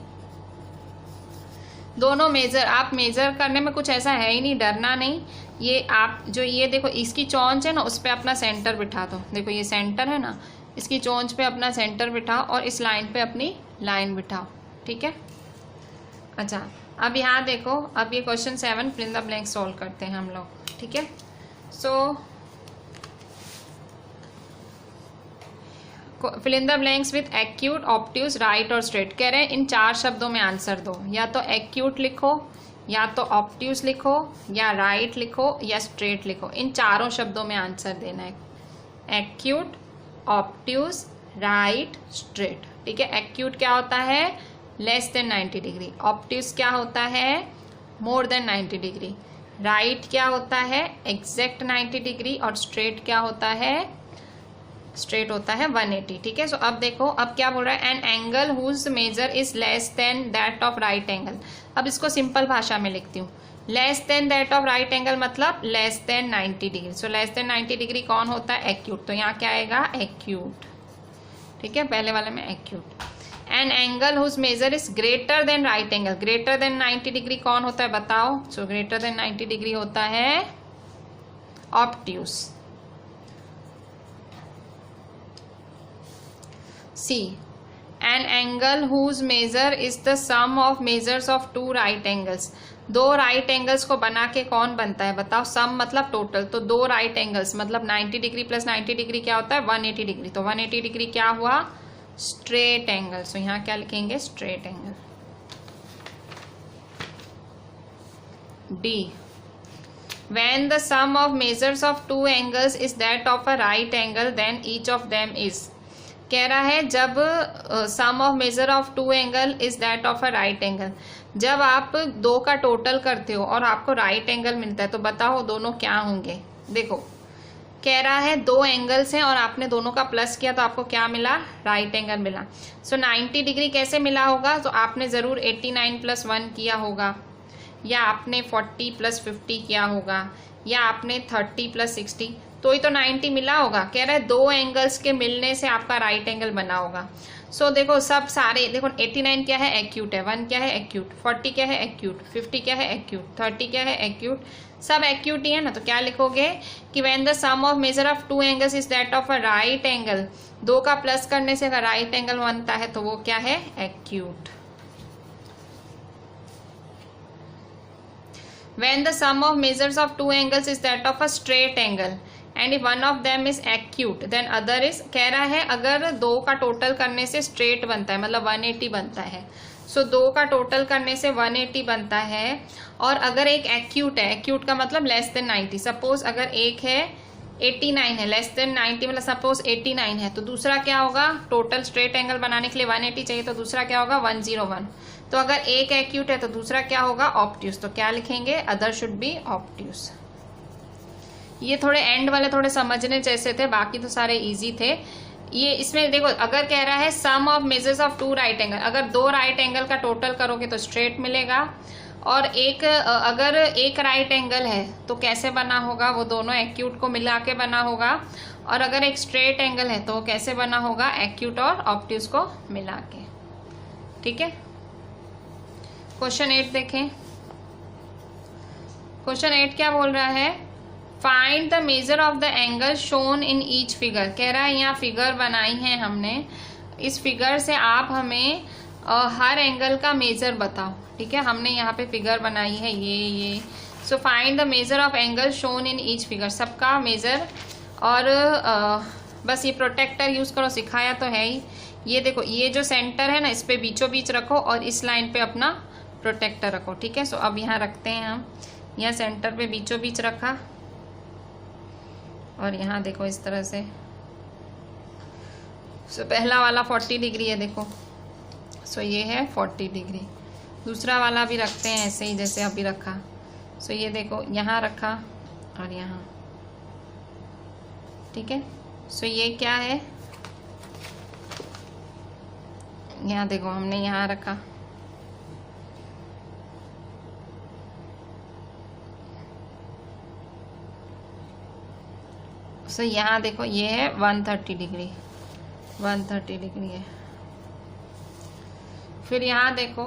दोनों मेजर, आप मेजर करने में कुछ ऐसा है ही नहीं, डरना नहीं। ये आप जो ये देखो इसकी चौंच है ना उस पर अपना सेंटर बिठा दो, देखो ये सेंटर है ना, इसकी चोंच पे अपना सेंटर बिठाओ और इस लाइन पे अपनी लाइन बिठाओ, ठीक है। अच्छा अब यहाँ देखो, अब ये question 7 fill in the blank solve करते हैं हम लोग, ठीक है। So fill in the blanks with acute, obtuse, right और स्ट्रेट। कह रहे हैं इन 4 शब्दों में आंसर दो, या तो एक्यूट लिखो, या तो ऑब्ट्यूज लिखो, या राइट लिखो, या स्ट्रेट लिखो। इन चारों शब्दों में आंसर देना है, एक्यूट, ऑब्ट्यूज, राइट, स्ट्रेट, ठीक है। एक्यूट क्या होता है, लेस देन 90 डिग्री। ऑब्ट्यूज क्या होता है, मोर देन 90 डिग्री। राइट क्या होता है, एग्जैक्ट 90 डिग्री। और स्ट्रेट क्या होता है, स्ट्रेट होता है 180, ठीक है। सो अब देखो, अब क्या बोल रहा है, an angle whose measure is less than that of right angle. अब इसको सिंपल भाषा में लिखती हूँ, less than that of right angle मतलब less than 90 degree. So less than 90 degree कौन होता है, एक्यूट, तो यहाँ क्या आएगा, एक्यूट, ठीक है, पहले वाले में acute. An angle whose measure is greater than right angle, greater than 90 degree कौन होता है बताओ। सो ग्रेटर देन 90 डिग्री होता है obtuse. C, an angle whose measure is the sum of measures of 2 right angles. 2 right angles को बना के कौन बनता है बताओ, सम मतलब टोटल, तो 2 राइट एंगल्स मतलब 90 डिग्री प्लस 90 डिग्री क्या होता है 180 डिग्री। तो 180 डिग्री क्या हुआ स्ट्रेट एंगल। सो यहाँ क्या लिखेंगे? Straight angle. D, when the sum of measures of two angles is that of a right angle then each of them is, कह रहा है जब sum of measure of two angle is that of a right angle, जब आप दो का total करते हो और आपको राइट एंगल मिलता है तो बताओ दोनों क्या होंगे। देखो कह रहा है दो एंगल्स हैं और आपने दोनों का प्लस किया तो आपको क्या मिला? राइट एंगल मिला। सो 90 डिग्री कैसे मिला होगा? तो आपने ज़रूर 89 + 1 किया होगा, या आपने 40 + 50 किया होगा, या आपने 30 + 60, तो ही तो 90 मिला होगा। कह रहा है दो एंगल्स के मिलने से आपका राइट एंगल बना होगा। सो देखो सब सारे देखो 89 क्या है? एक्यूट है। 1 क्या है? एक्यूट। 40 क्या है? एक्यूट। 50 क्या है? एक्यूट। 30 क्या है? एक्यूट। सब एक्यूट ही है ना। तो क्या लिखोगे कि when the sum of measure of two angles is that of a right angle, दो का प्लस करने से अगर राइट एंगल बनता है तो वो क्या है? Acute. When the sum of measures of two angles is that of a straight angle and if one of them is acute then other is, कह रहा है अगर दो का टोटल करने से स्ट्रेट बनता है मतलब 180 बनता है। सो दो का टोटल करने से 180 बनता है और अगर एक एक्यूट है, एक्यूट का मतलब लेस देन 90। सपोज अगर एक है 89 है, लेस देन 90 मतलब सपोज 89 है, तो दूसरा क्या होगा? टोटल स्ट्रेट एंगल बनाने के लिए 180 चाहिए तो दूसरा क्या होगा? 101। तो अगर एक एक्यूट है तो दूसरा क्या होगा? ऑब्ट्यूस। तो क्या लिखेंगे? Other should be obtuse. ये थोड़े एंड वाले थोड़े समझने जैसे थे, बाकी तो सारे इजी थे। ये इसमें देखो अगर कह रहा है sum of measures of two right angle, अगर दो राइट एंगल का टोटल करोगे तो स्ट्रेट मिलेगा, और एक अगर एक राइट एंगल है तो कैसे बना होगा? वो दोनों एक्यूट को मिला के बना होगा, और अगर एक स्ट्रेट एंगल है तो कैसे बना होगा? एक्यूट और ऑब्ट्यूस को मिला के। ठीक है। क्वेश्चन 8 देखें। क्वेश्चन 8 क्या बोल रहा है? Find the measure of the angle shown in each figure. कह रहा है यहाँ फिगर बनाई है हमने, इस फिगर से आप हमें हर एंगल का मेजर बताओ। ठीक है, हमने यहाँ पे फिगर बनाई है ये। So find the measure of angle shown in each figure, सबका मेजर। और बस ये प्रोटेक्टर यूज करो, सिखाया तो है ही। ये देखो ये जो सेंटर है ना, इस पे बीचों बीच रखो और इस लाइन पे अपना प्रोटेक्टर रखो। ठीक है। सो अब यहाँ रखते हैं हम, यहाँ सेंटर पे बीचों बीच रखा और यहाँ देखो इस तरह से। सो पहला वाला 40 डिग्री है देखो। सो ये है 40 डिग्री। दूसरा वाला भी रखते हैं ऐसे ही जैसे अभी रखा। सो ये देखो यहाँ रखा और यहाँ। ठीक है। सो ये क्या है? यहाँ देखो हमने यहाँ रखा। सो यहाँ देखो ये है 130 डिग्री, 130 डिग्री है। फिर यहाँ देखो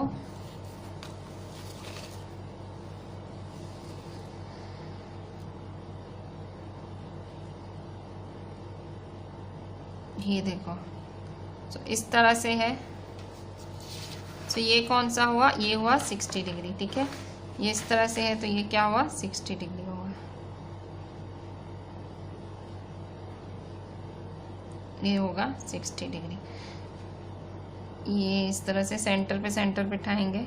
ये देखो। तो इस तरह से है। तो ये कौन सा हुआ? ये हुआ 60 डिग्री। ठीक है, ये इस तरह से है तो ये क्या हुआ? 60 डिग्री हुआ। ये होगा 60 डिग्री। ये इस तरह से सेंटर पे बिठाएंगे।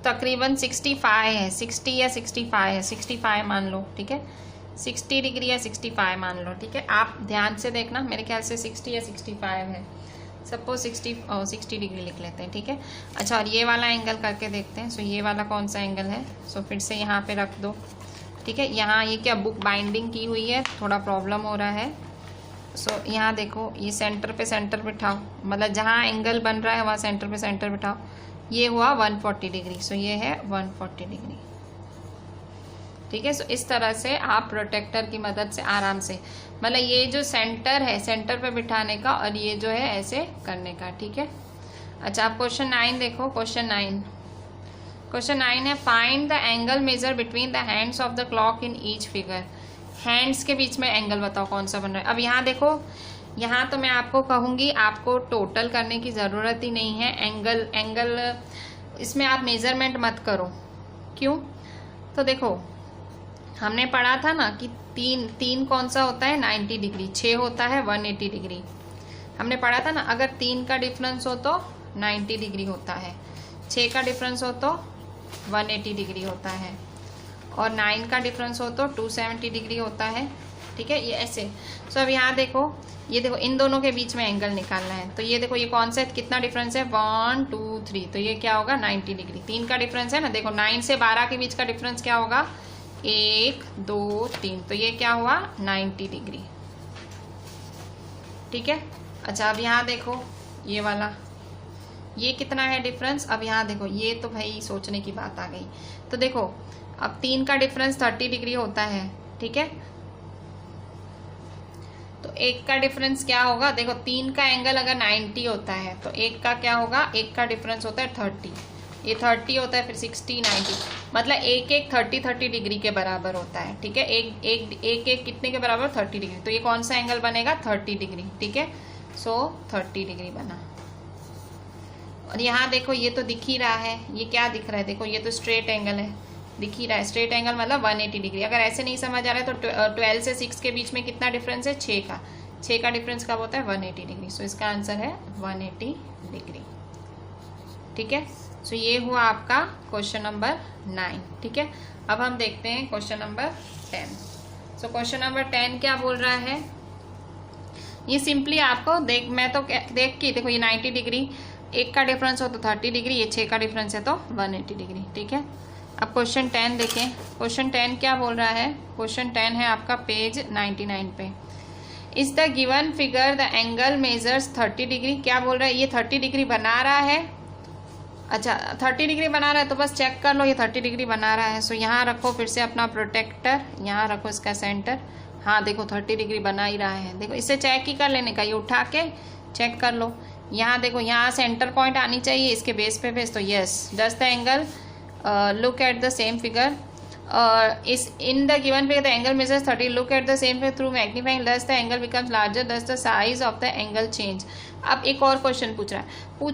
तकरीबन 65 है, 60 या 65 है, 65 मान लो। ठीक है, 60 डिग्री या 65 मान लो। ठीक है, आप ध्यान से देखना, मेरे ख्याल से 60 या 65 है। सपोज 60 डिग्री लिख लेते हैं। ठीक है। अच्छा, और ये वाला एंगल करके देखते हैं। सो ये वाला कौन सा एंगल है? सो फिर से यहाँ पे रख दो। ठीक है, यहाँ ये क्या बुक बाइंडिंग की हुई है, थोड़ा प्रॉब्लम हो रहा है। सो यहाँ देखो ये सेंटर पे बिठाओ, मतलब जहाँ एंगल बन रहा है वहाँ सेंटर बिठाओ। ये हुआ 140 डिग्री। सो ये है 140 डिग्री। ठीक है। सो इस तरह से आप प्रोटेक्टर की मदद से आराम से, मतलब ये जो सेंटर है सेंटर पे बिठाने का, और ये जो है ऐसे करने का। ठीक है। अच्छा, आप क्वेश्चन 9 देखो। क्वेश्चन 9 है find the angle measure between the hands of the clock in each figure. Hands के बीच में एंगल बताओ कौन सा बन रहा है। अब यहाँ देखो, यहाँ तो मैं आपको कहूँगी आपको टोटल करने की ज़रूरत ही नहीं है। एंगल इसमें आप मेज़रमेंट मत करो। क्यों? तो देखो हमने पढ़ा था ना कि तीन कौन सा होता है 90 डिग्री, 6 होता है 180 डिग्री। हमने पढ़ा था ना, अगर 3 का डिफरेंस हो तो 90 डिग्री होता है, 6 का डिफरेंस हो तो 180 डिग्री होता है, और 9 का डिफरेंस हो तो 270 डिग्री होता है। ठीक है, ये ऐसे। सो अब यहाँ देखो, ये देखो इन दोनों के बीच में एंगल निकालना है। तो ये देखो ये कौन सा है, कितना डिफरेंस है 1 2 3, तो ये क्या होगा 90 डिग्री। 3 का डिफरेंस है ना, देखो 9 से 12 के बीच का डिफरेंस क्या होगा 1 2 3, तो ये क्या हुआ 90 डिग्री। ठीक है। अच्छा अब यहाँ देखो ये वाला, ये कितना है डिफरेंस। अब यहाँ देखो, ये तो भाई सोचने की बात आ गई। तो देखो अब 3 का डिफरेंस 30 डिग्री होता है। ठीक है, तो 1 का डिफरेंस क्या होगा, देखो 3 का एंगल अगर 90 होता है तो 1 का क्या होगा, 1 का डिफरेंस होता है 30, ये 30 होता है, फिर 60 90, मतलब एक 30 डिग्री के बराबर होता है। ठीक है, एक कितने के बराबर 30 डिग्री, तो ये कौन सा एंगल बनेगा 30 डिग्री। ठीक है, सो 30 डिग्री बना। और यहाँ देखो ये तो दिख ही रहा है, ये क्या दिख रहा है, देखो ये तो स्ट्रेट एंगल है, दिख ही रहा है। स्ट्रेट एंगल मतलब 180 डिग्री। अगर ऐसे नहीं समझ आ रहा है तो 12 से 6 के बीच में कितना डिफरेंस है 6 का डिफरेंस कब होता है 180 डिग्री। सो इसका आंसर है 180 डिग्री। ठीक है, सो ये हुआ आपका क्वेश्चन नंबर 9। ठीक है, अब हम देखते हैं question number 10। So question number 10 क्या बोल रहा है, ये सिंपली आपको मैं तो देख के देखो, ये 90 डिग्री, 1 का डिफरेंस हो तो 30 डिग्री, ये 6 का डिफरेंस है तो 180 डिग्री। ठीक है, अब क्वेश्चन 10 देखें। क्वेश्चन 10 क्या बोल रहा है, क्वेश्चन 10 है आपका पेज 99 पे। Is the given figure the angle measures 30 degree. क्या बोल रहा है, ये 30 डिग्री बना रहा है। अच्छा 30 डिग्री बना रहा है तो बस चेक कर लो, ये 30 डिग्री बना रहा है। सो यहाँ रखो फिर से अपना प्रोटेक्टर, यहाँ रखो इसका सेंटर। हाँ देखो 30 डिग्री बना ही रहा है, देखो इससे चेक ही कर लेने का, ये उठा के चेक कर लो। यहाँ देखो, यहाँ सेंटर पॉइंट आनी चाहिए इसके बेस पे तो yes, does the angle look at the same figure is in the given figure the angle measures 30, look at the same figure through magnifying glass the angle becomes larger, thus the size of the angle change। अब एक और question पूछ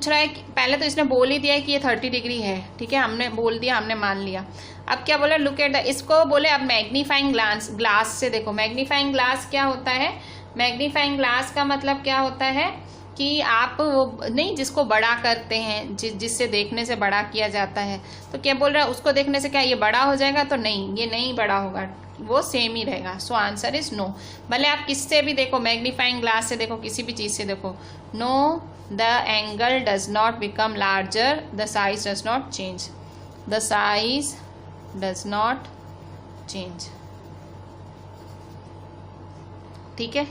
रहा है कि पहले तो इसने बोल ही दिया है कि ये 30 डिग्री है। ठीक है, हमने बोल दिया, हमने मान लिया। अब क्या बोला, लुक एट द, इसको बोले अब मैग्नीफाइंग ग्लास से देखो। मैग्नीफाइंग ग्लास क्या होता है, मैग्नीफाइंग ग्लास का मतलब क्या होता है कि आप वो नहीं जिसको बड़ा करते हैं, जिससे देखने से बड़ा किया जाता है, तो क्या बोल रहा है उसको देखने से क्या ये बड़ा हो जाएगा, तो नहीं, ये नहीं बड़ा होगा, वो सेम ही रहेगा। So answer is no. भले आप किससे भी देखो, मैग्नीफाइंग ग्लास से देखो, किसी भी चीज से देखो, no the angle does not become larger, the size does not change, the size does not change. ठीक है,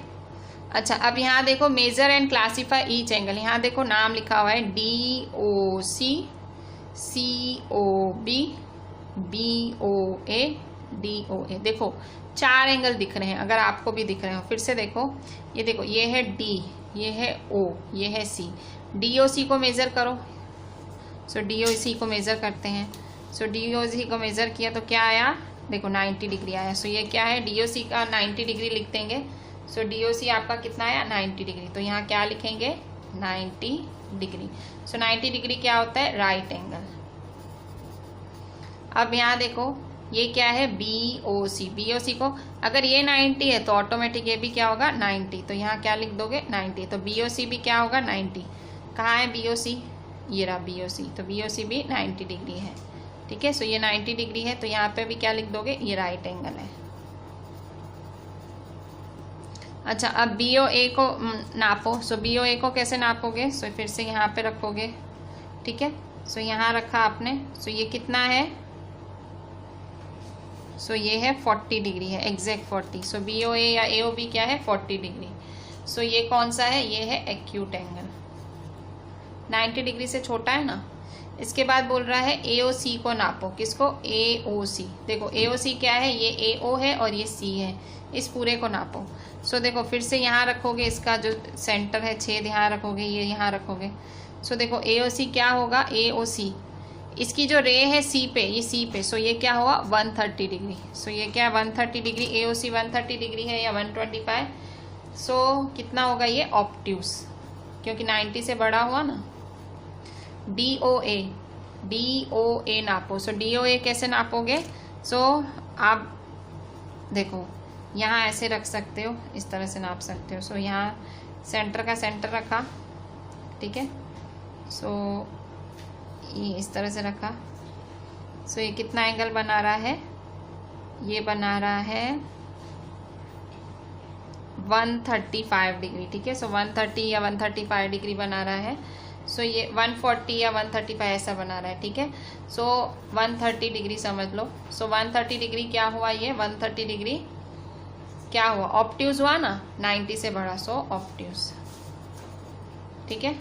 अच्छा अब यहाँ देखो measure and classify each angle, यहाँ देखो नाम लिखा हुआ है DOC, COB, BOA, DOA। देखो 4 एंगल दिख रहे हैं, अगर आपको भी दिख रहे हो फिर से देखो, ये देखो ये है D, ये है O, ये है C। DOC को मेज़र करो। सो DOC को मेज़र करते हैं। सो DOC को मेज़र किया तो क्या आया, देखो 90 डिग्री आया। सो ये क्या है, DOC का 90 डिग्री लिख देंगे। सो DOC आपका कितना आया 90 डिग्री, तो यहाँ क्या लिखेंगे 90 डिग्री। सो 90 डिग्री क्या होता है, राइट एंगल। अब यहाँ देखो ये क्या है BOC, BOC को अगर ये 90 है तो ऑटोमेटिक ये भी क्या होगा 90, तो यहाँ क्या लिख दोगे 90, तो BOC भी क्या होगा 90। कहाँ है BOC, ये रहा BOC, तो BOC भी 90 डिग्री है। ठीक है, सो ये 90 डिग्री है, तो यहाँ पे भी क्या लिख दोगे, ये राइट एंगल है। अच्छा अब BOA को नापो। सो BOA को कैसे नापोगे, सो फिर से यहाँ पे रखोगे। ठीक है, सो यहाँ रखा आपने। सो ये कितना है, सो ये है 40 डिग्री है, एग्जैक्ट 40। सो BOA या AOB क्या है 40 डिग्री। सो ये कौन सा है, ये है एक्यूट एंगल, 90 डिग्री से छोटा है ना। इसके बाद बोल रहा है AOC को नापो। किसको, AOC। देखो AOC क्या है, ये AO है और ये C है, इस पूरे को नापो। सो देखो फिर से यहाँ रखोगे, इसका जो सेंटर है छेद यहाँ रखोगे, ये यहाँ रखोगे। सो देखो AOC क्या होगा, AOC इसकी जो रे है C पे, ये C पे, सो ये क्या हुआ 130 डिग्री। सो ये क्या 130 डिग्री, AOC 130 डिग्री है या 125। सो कितना होगा ये ऑब्ट्यूस, क्योंकि 90 से बड़ा हुआ ना। DOA नापो। सो DOA कैसे नापोगे, सो आप देखो यहाँ ऐसे रख सकते हो, इस तरह से नाप सकते हो। सो यहाँ सेंटर का सेंटर रखा, ठीक है। सो ये इस तरह से रखा। सो ये कितना एंगल बना रहा है, ये बना रहा है 135 डिग्री, ठीक है। सो 130 या 135 डिग्री बना रहा है। सो ये 140 या 135 ऐसा बना रहा है, ठीक है। सो 130 डिग्री समझ लो। सो 130 डिग्री क्या हुआ, ये 130 डिग्री क्या हुआ, ऑब्ट्यूज हुआ ना, 90 से बढ़ा, सो ऑब्ट्यूज, ठीक है।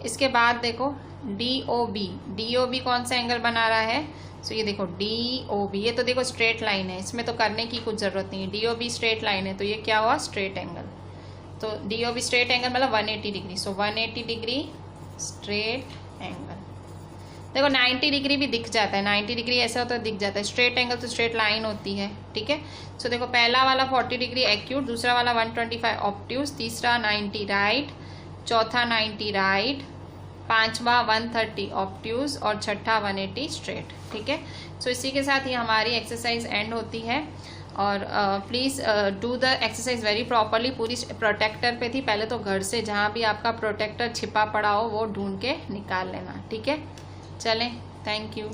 इसके बाद देखो DOB, DOB कौन सा एंगल बना रहा है। सो ये देखो DOB, ये तो देखो स्ट्रेट लाइन है, इसमें तो करने की कुछ जरूरत नहीं है। DOB स्ट्रेट लाइन है, तो ये क्या हुआ, स्ट्रेट एंगल। तो DOB स्ट्रेट एंगल मतलब 180 डिग्री। सो 180 डिग्री स्ट्रेट एंगल। देखो 90 डिग्री भी दिख जाता है, 90 डिग्री ऐसा होता है दिख जाता है। स्ट्रेट एंगल तो स्ट्रेट लाइन होती है, ठीक है। सो देखो पहला वाला 40 डिग्री एक्यूट, दूसरा वाला 125 ऑब्ट्यूज, तीसरा 90 राइट, चौथा 90 राइट, पांचवा 130 ऑब्ट्यूज और छठा 180 स्ट्रेट, ठीक है। सो इसी के साथ ही हमारी एक्सरसाइज एंड होती है। और please do the exercise very properly. पूरी प्रोटेक्टर पे थी, पहले तो घर से जहाँ भी आपका प्रोटेक्टर छिपा पड़ा हो वो ढूंढ के निकाल लेना, ठीक है। चलें, थैंक यू।